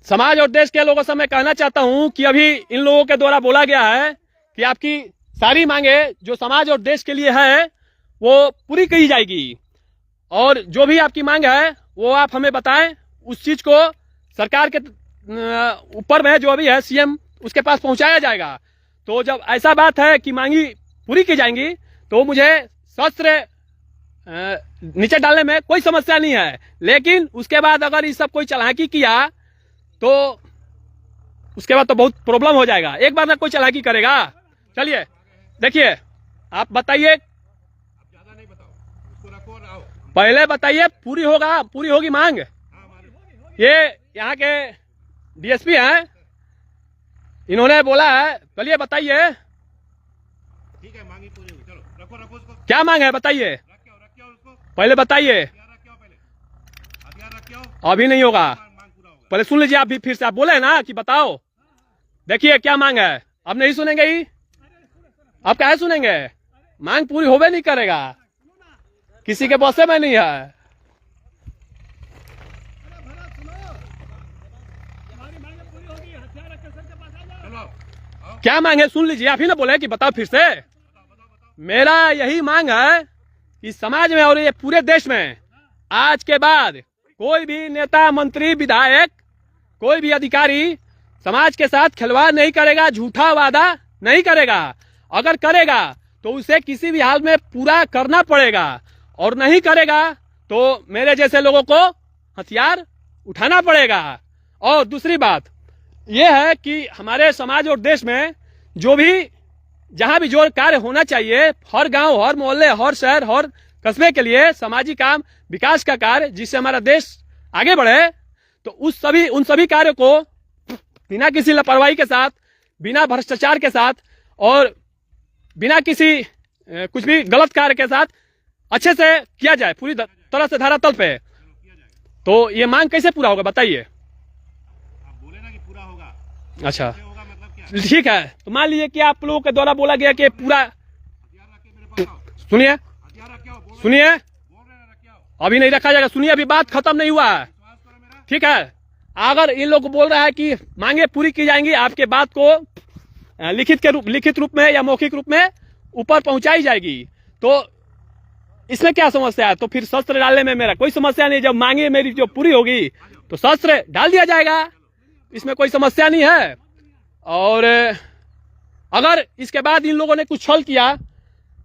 समाज और देश के लोगों से मैं कहना चाहता हूं कि अभी इन लोगों के द्वारा बोला गया है कि आपकी सारी मांगे जो समाज और देश के लिए है वो पूरी की जाएगी, और जो भी आपकी मांग है वो आप हमें बताएं, उस चीज को सरकार के ऊपर में जो अभी है सीएम उसके पास पहुंचाया जाएगा। तो जब ऐसा बात है कि मांगी पूरी की जाएंगी तो मुझे शस्त्र नीचे डालने में कोई समस्या नहीं है, लेकिन उसके बाद अगर ये सब कोई चालाकी किया तो उसके बाद तो बहुत प्रॉब्लम हो जाएगा। एक बार ना कोई चालाकी करेगा। चलिए देखिए, आप बताइए, पहले बताइए पूरी होगी मांग। ये यहाँ के डीएसपी हैं, इन्होंने बोला है, चलिए बताइए। ठीक है, मांगी पूरी हुई, चलो रखो उसको। क्या मांग है बताइए, रखियो उसको, पहले बताइए। हथियार रखियो। अभी नहीं होगा, मांग पूरा होगा। पहले सुन लीजिए। आप भी फिर से आप बोले ना कि बताओ, देखिए क्या मांग है। अब नहीं सुनेंगे ही, आप क्या सुनेंगे? मांग पूरी होवे नहीं करेगा, किसी के बसे में नहीं है। क्या मांग है सुन लीजिए, आप ही ना बोले कि बताओ फिर से। मेरा यही मांग है कि समाज में और ये पूरे देश में आज के बाद कोई भी नेता, मंत्री, विधायक, कोई भी अधिकारी समाज के साथ खिलवाड़ नहीं करेगा, झूठा वादा नहीं करेगा। अगर करेगा तो उसे किसी भी हाल में पूरा करना पड़ेगा, और नहीं करेगा तो मेरे जैसे लोगों को हथियार उठाना पड़ेगा। और दूसरी बात यह है कि हमारे समाज और देश में जो भी जहां भी जो कार्य होना चाहिए, हर गांव, हर मोहल्ले, हर शहर, हर कस्बे के लिए सामाजिक काम, विकास का कार्य, जिससे हमारा देश आगे बढ़े, तो उन सभी कार्यों को बिना किसी लापरवाही के साथ, बिना भ्रष्टाचार के साथ और बिना किसी कुछ भी गलत कार्य के साथ अच्छे से किया जाए, पूरी तरह से धरातल पे। तो ये मांग कैसे पूरा होगा बताइए? बोले ना कि पूरा होगा। अच्छा होगा मतलब क्या? ठीक है, तो मान लीजिए कि आप लोगों के द्वारा बोला गया कि पूरा, हथियार रख के मेरे पास आओ। सुनिए हथियार रख के आओ, बोल सुनिए, रहे रख के आओ। अभी नहीं रखा जाएगा। सुनिए, अभी बात खत्म नहीं हुआ है, विश्वास करो मेरा। ठीक है? अगर इन लोग बोल रहा है कि मांगे पूरी की जाएंगी, आपके बात को लिखित रूप में या मौखिक रूप में ऊपर पहुंचाई जाएगी, तो इसमें क्या समस्या है? तो फिर शस्त्र डालने में मेरा कोई समस्या नहीं। जब मांगे मेरी जो पूरी होगी तो शस्त्र डाल दिया जाएगा, इसमें कोई समस्या नहीं है। और अगर इसके बाद इन लोगों ने कुछ छल किया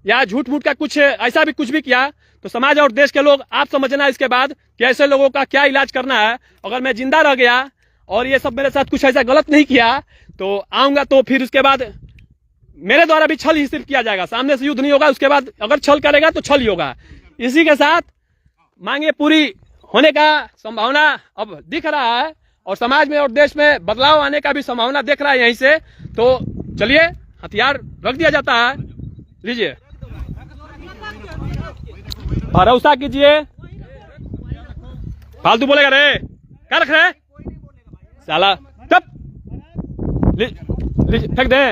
या झूठ मूठ का कुछ ऐसा भी कुछ भी किया, तो समाज और देश के लोग, आप समझना इसके बाद कि ऐसे लोगों का क्या इलाज करना है। अगर मैं जिंदा रह गया और ये सब मेरे साथ कुछ ऐसा गलत नहीं किया तो आऊंगा, तो फिर उसके बाद मेरे द्वारा भी छल ही सिर्फ किया जाएगा, सामने से युद्ध नहीं होगा। उसके बाद अगर छल करेगा तो छल ही होगा। इसी के साथ मांगे पूरी होने का संभावना अब दिख रहा है, और समाज में और देश में बदलाव आने का भी संभावना दिख रहा है यहीं से। तो चलिए, हथियार रख दिया जाता है, लीजिए, भरोसा कीजिए। फालतू बोलेगा रे, क्या रख रहे साला, तब फेंक दे।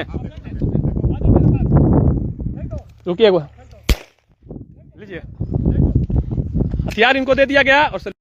रुकिए, लीजिए, हथियार इनको दे दिया गया और